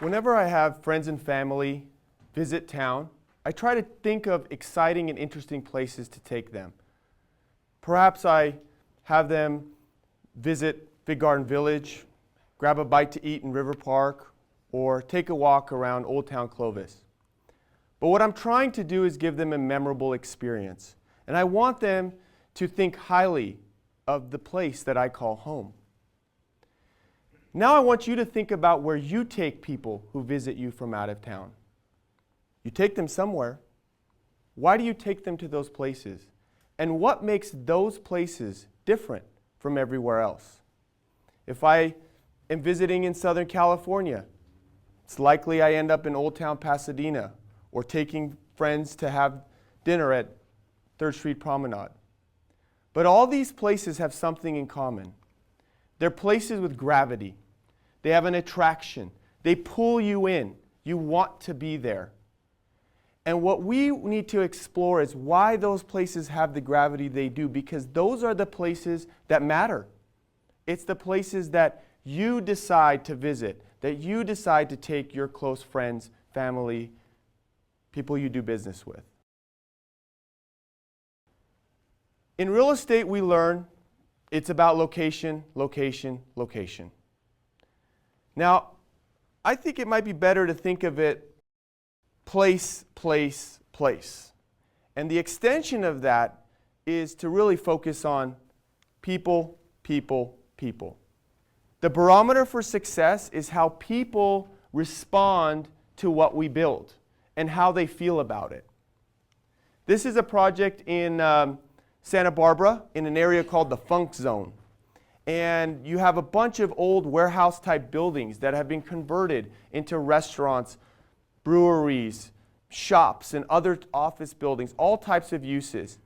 Whenever I have friends and family visit town, I try to think of exciting and interesting places to take them. Perhaps I have them visit Big Garden Village, grab a bite to eat in River Park, or take a walk around Old Town Clovis. But what I'm trying to do is give them a memorable experience. And I want them to think highly of the place that I call home. Now I want you to think about where you take people who visit you from out of town. You take them somewhere. Why do you take them to those places? And what makes those places different from everywhere else? If I am visiting in Southern California, it's likely I end up in Old Town Pasadena or taking friends to have dinner at 3rd Street Promenade. But all these places have something in common. They're places with gravity. They have an attraction. They pull you in. You want to be there. And what we need to explore is why those places have the gravity they do, because those are the places that matter. It's the places that you decide to visit, that you decide to take your close friends, family, people you do business with. In real estate, we learn it's about location, location, location. Now, I think it might be better to think of it place, place, place. And the extension of that is to really focus on people, people, people. The barometer for success is how people respond to what we build and how they feel about it. This is a project in Santa Barbara in an area called the Funk Zone. And you have a bunch of old warehouse-type buildings that have been converted into restaurants, breweries, shops, and other office buildings, all types of uses.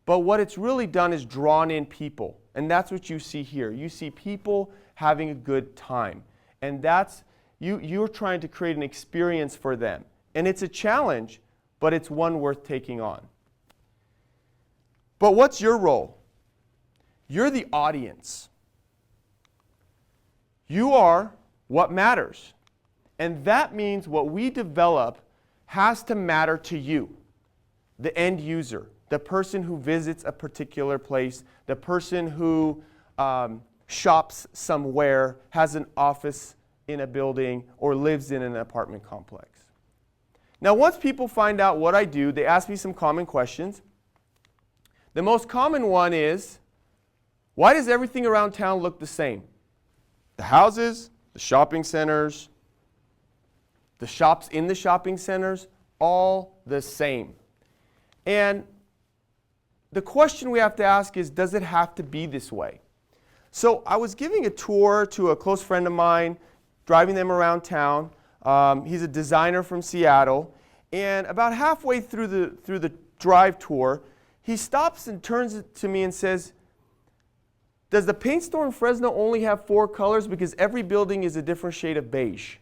But what it's really done is drawn in people. And that's what you see here. You see people having a good time. And that's, you're trying to create an experience for them. And it's a challenge, but it's one worth taking on. But what's your role? You're the audience. You are what matters. And that means what we develop has to matter to you, the end user, the person who visits a particular place, the person who shops somewhere, has an office in a building, or lives in an apartment complex. Now, once people find out what I do, they ask me some common questions. The most common one is, why does everything around town look the same? The houses, the shopping centers, the shops in the shopping centers, all the same. And the question we have to ask is, does it have to be this way? So I was giving a tour to a close friend of mine, driving them around town. He's a designer from Seattle. And about halfway through the drive tour, he stops and turns to me and says, does the paint store in Fresno only have 4 colors? Because every building is a different shade of beige.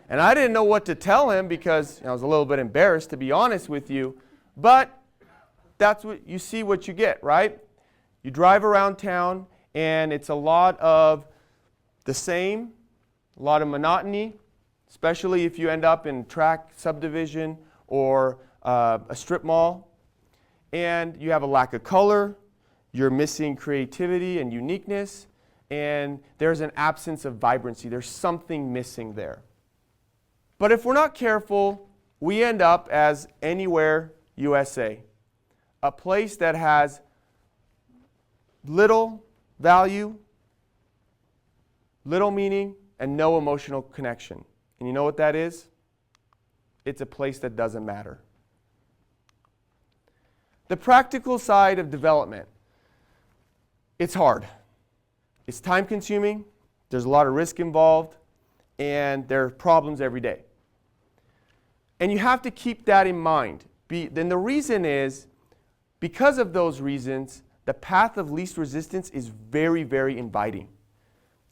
And I didn't know what to tell him because I was a little bit embarrassed, to be honest with you. But that's what you see, what you get, right? You drive around town and it's a lot of the same, a lot of monotony, especially if you end up in tract subdivision or a strip mall. And you have a lack of color. You're missing creativity and uniqueness, and there's an absence of vibrancy. There's something missing there. But if we're not careful, we end up as Anywhere USA, a place that has little value, little meaning, and no emotional connection. And you know what that is? It's a place that doesn't matter. The practical side of development. It's hard. It's time consuming, there's a lot of risk involved, and there are problems every day. And you have to keep that in mind. Then the reason is, because of those reasons, the path of least resistance is very, very inviting.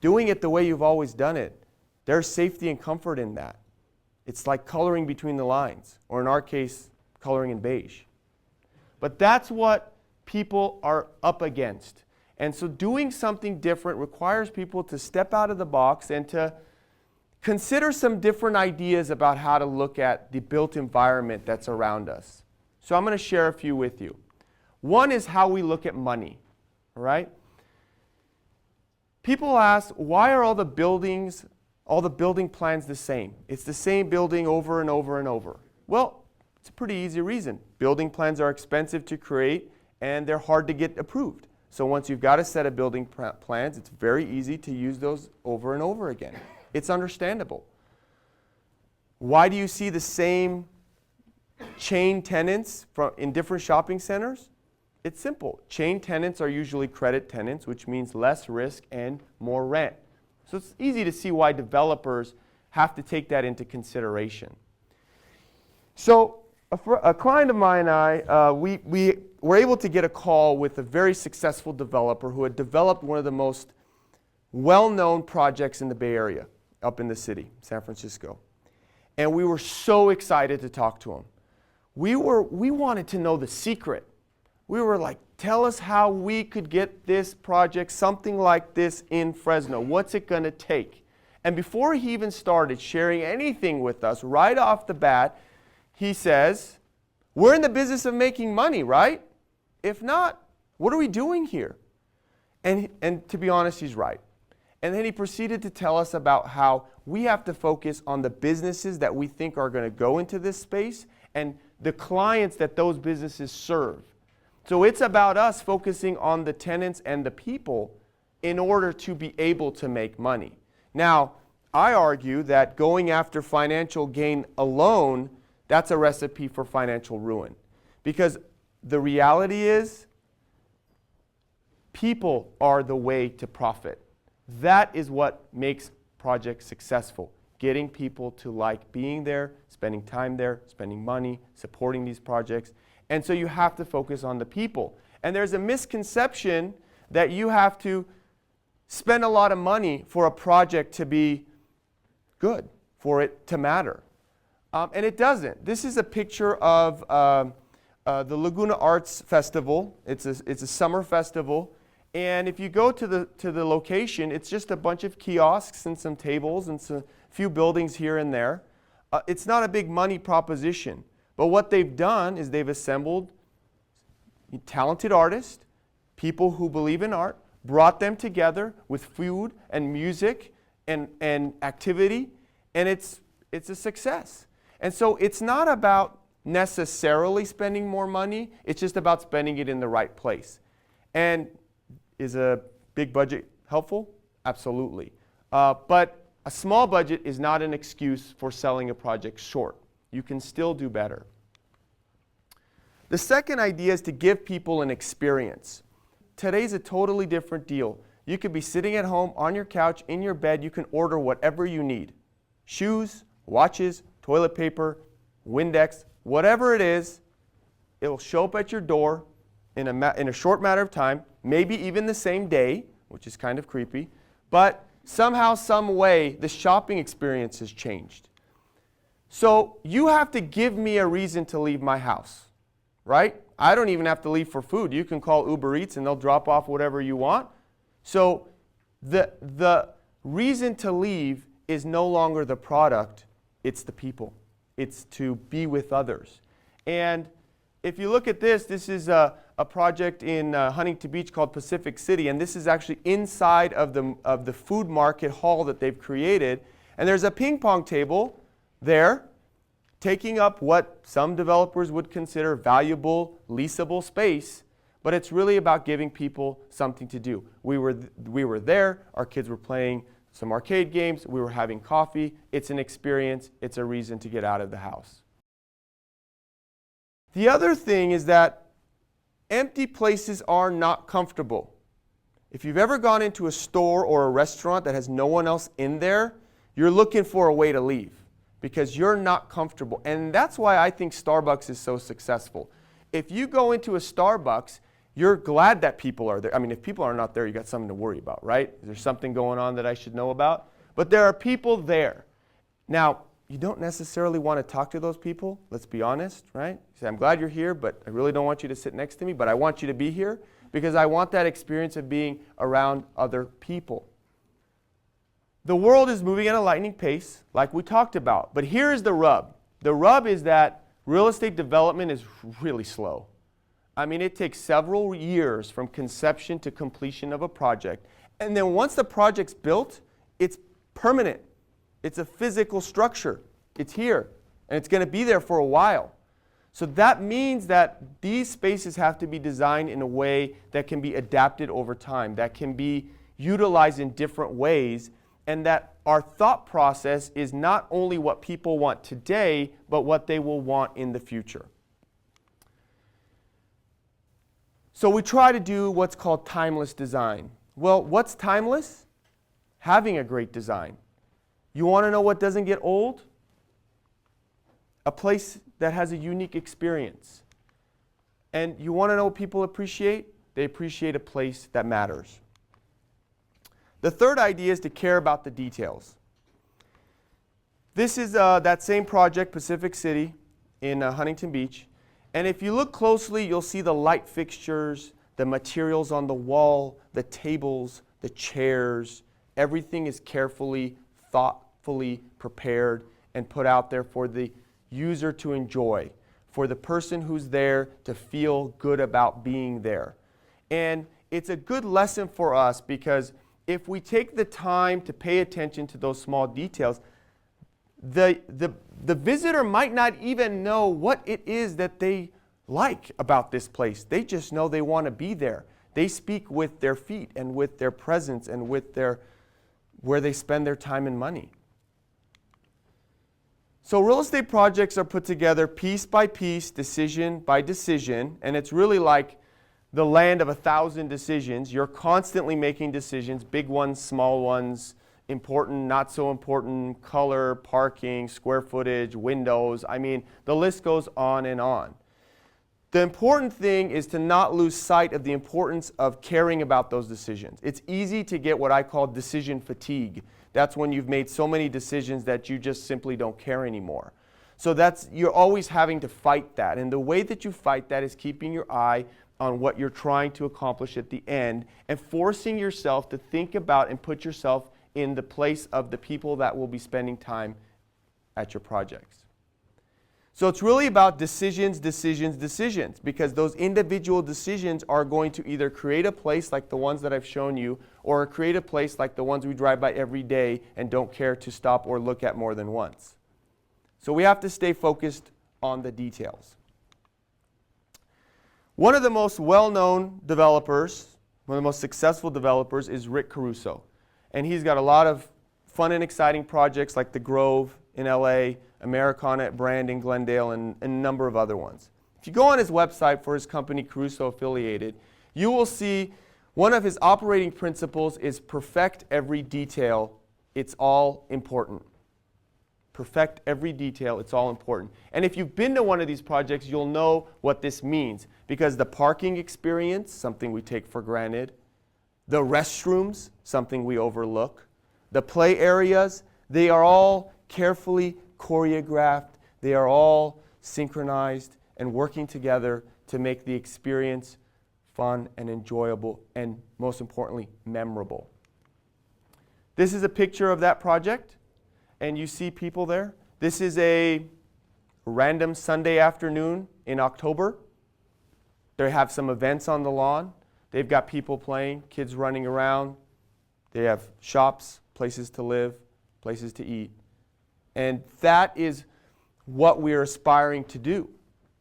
Doing it the way you've always done it, there's safety and comfort in that. It's like coloring between the lines, or in our case, coloring in beige. But that's what people are up against. And so doing something different requires people to step out of the box and to consider some different ideas about how to look at the built environment that's around us. So I'm going to share a few with you. One is how we look at money, all right? People ask, why are all the building plans the same? It's the same building over and over and over. Well, it's a pretty easy reason. Building plans are expensive to create and they're hard to get approved. So once you've got a set of building plans, it's very easy to use those over and over again. It's understandable. Why do you see the same chain tenants in different shopping centers? It's simple. Chain tenants are usually credit tenants, which means less risk and more rent. So it's easy to see why developers have to take that into consideration. So a client of mine and I, we were able to get a call with a very successful developer who had developed one of the most well-known projects in the Bay Area, up in the city, San Francisco. And we were so excited to talk to him. We wanted to know the secret. We were like, tell us how we could get this project, something like this in Fresno. What's it going to take? And before he even started sharing anything with us, right off the bat, he says, we're in the business of making money, right? If not, what are we doing here? And to be honest, he's right. And then he proceeded to tell us about how we have to focus on the businesses that we think are going to go into this space and the clients that those businesses serve. So it's about us focusing on the tenants and the people in order to be able to make money. Now, I argue that going after financial gain alone, that's a recipe for financial ruin. Because the reality is, people are the way to profit. That is what makes projects successful. Getting people to like being there, spending time there, spending money, supporting these projects. And so you have to focus on the people. And there's a misconception that you have to spend a lot of money for a project to be good, for it to matter. And it doesn't. This is a picture of the Laguna Arts Festival. It's a summer festival. And if you go to the location, it's just a bunch of kiosks and some tables and a few buildings here and there. It's not a big money proposition. But what they've done is they've assembled talented artists, people who believe in art, brought them together with food and music and activity, and it's a success. And so it's not about necessarily spending more money, it's just about spending it in the right place. And is a big budget helpful? Absolutely. But a small budget is not an excuse for selling a project short. You can still do better. The second idea is to give people an experience. Today's a totally different deal. You could be sitting at home on your couch, in your bed, you can order whatever you need. Shoes, watches, toilet paper, Windex, whatever it is, it'll show up at your door in a short matter of time, maybe even the same day, which is kind of creepy, but somehow, some way, the shopping experience has changed. So you have to give me a reason to leave my house, right? I don't even have to leave for food. You can call Uber Eats and they'll drop off whatever you want. So the reason to leave is no longer the product, it's the people. It's to be with others. And if you look at this is a project in Huntington Beach called Pacific City, and this is actually inside of the food market hall that they've created. And there's a ping pong table there, taking up what some developers would consider valuable, leasable space, but it's really about giving people something to do. We were there, our kids were playing some arcade games, we were having coffee. It's an experience, it's a reason to get out of the house. The other thing is that empty places are not comfortable. If you've ever gone into a store or a restaurant that has no one else in there, you're looking for a way to leave because you're not comfortable. And that's why I think Starbucks is so successful. If you go into a Starbucks, you're glad that people are there. I mean, if people are not there, you got something to worry about, right? Is there something going on that I should know about? But there are people there. Now, you don't necessarily want to talk to those people, let's be honest, right? You say, I'm glad you're here, but I really don't want you to sit next to me, but I want you to be here because I want that experience of being around other people. The world is moving at a lightning pace, like we talked about. But here is the rub. The rub is that real estate development is really slow. I mean, it takes several years from conception to completion of a project. And then once the project's built, it's permanent. It's a physical structure. It's here. And it's going to be there for a while. So that means that these spaces have to be designed in a way that can be adapted over time, that can be utilized in different ways, and that our thought process is not only what people want today, but what they will want in the future. So we try to do what's called timeless design. Well, what's timeless? Having a great design. You want to know what doesn't get old? A place that has a unique experience. And you want to know what people appreciate? They appreciate a place that matters. The third idea is to care about the details. This is that same project, Pacific City in Huntington Beach. And if you look closely, you'll see the light fixtures, the materials on the wall, the tables, the chairs. Everything is carefully, thoughtfully prepared and put out there for the user to enjoy, for the person who's there to feel good about being there. And it's a good lesson for us because if we take the time to pay attention to those small details, the visitor might not even know what it is that they like about this place. They just know they want to be there. They speak with their feet and with their presence and with their where they spend their time and money. So real estate projects are put together piece by piece, decision by decision, and it's really like the land of 1,000 decisions. You're constantly making decisions, big ones, small ones, important, not so important, color, parking, square footage, windows. I mean, the list goes on and on. The important thing is to not lose sight of the importance of caring about those decisions. It's easy to get what I call decision fatigue. That's when you've made so many decisions that you just simply don't care anymore. So you're always having to fight that. And the way that you fight that is keeping your eye on what you're trying to accomplish at the end and forcing yourself to think about and put yourself in the place of the people that will be spending time at your projects. So it's really about decisions, decisions, decisions, because those individual decisions are going to either create a place like the ones that I've shown you, or create a place like the ones we drive by every day and don't care to stop or look at more than once. So we have to stay focused on the details. One of the most well-known developers, one of the most successful developers is Rick Caruso. And he's got a lot of fun and exciting projects like the Grove in LA, Americana at Brand in Glendale, and a number of other ones. If you go on his website for his company, Caruso Affiliated, you will see one of his operating principles is perfect every detail. It's all important. Perfect every detail. It's all important. And if you've been to one of these projects, you'll know what this means. Because the parking experience, something we take for granted. The restrooms, something we overlook. The play areas, they are all carefully choreographed. They are all synchronized and working together to make the experience fun and enjoyable and, most importantly, memorable. This is a picture of that project, and you see people there. This is a random Sunday afternoon in October. They have some events on the lawn. They've got people playing, kids running around. They have shops, places to live, places to eat. And that is what we're aspiring to do.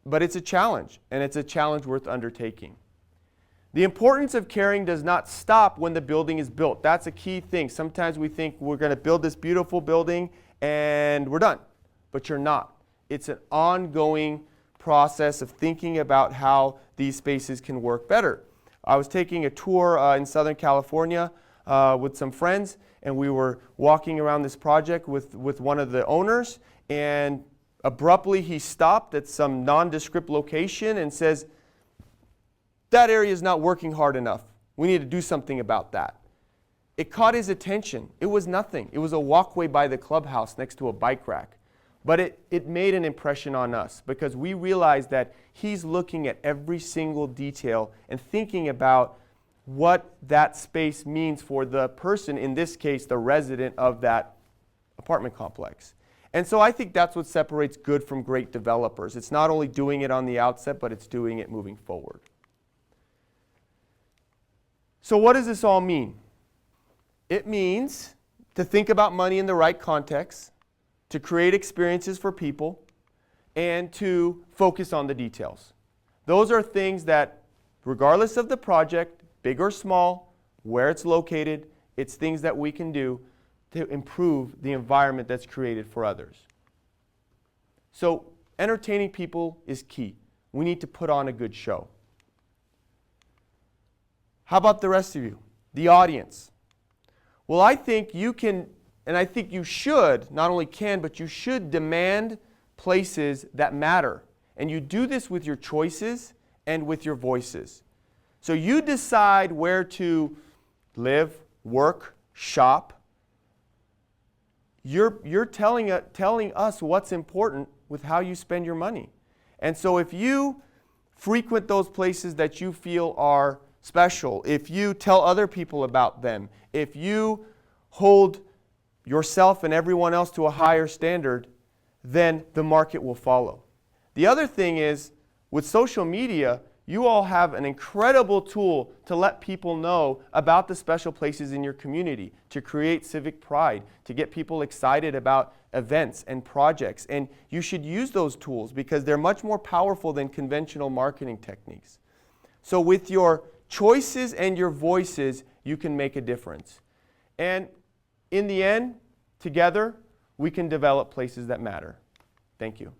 But it's a challenge, and it's a challenge worth undertaking. The importance of caring does not stop when the building is built. That's a key thing. Sometimes we think we're going to build this beautiful building and we're done. But you're not. It's an ongoing process of thinking about how these spaces can work better. I was taking a tour in Southern California with some friends, and we were walking around this project with one of the owners, and abruptly he stopped at some nondescript location and says, "That area is not working hard enough. We need to do something about that." It caught his attention. It was nothing. It was a walkway by the clubhouse next to a bike rack. But it made an impression on us because we realized that he's looking at every single detail and thinking about what that space means for the person, in this case, the resident of that apartment complex. And so I think that's what separates good from great developers. It's not only doing it on the outset, but it's doing it moving forward. So what does this all mean? It means to think about money in the right context, to create experiences for people, and to focus on the details. Those are things that, regardless of the project, big or small, where it's located, it's things that we can do to improve the environment that's created for others. So entertaining people is key. We need to put on a good show. How about the rest of you? The audience. Well, I think you can, and I think you should, not only can, but you should demand places that matter. And you do this with your choices and with your voices. So you decide where to live, work, shop. You're telling us what's important with how you spend your money. And so if you frequent those places that you feel are special, if you tell other people about them, if you hold yourself and everyone else to a higher standard, then the market will follow. The other thing is, with social media, you all have an incredible tool to let people know about the special places in your community, to create civic pride, to get people excited about events and projects. And you should use those tools because they're much more powerful than conventional marketing techniques. So with your choices and your voices, you can make a difference. And in the end, together, we can develop places that matter. Thank you.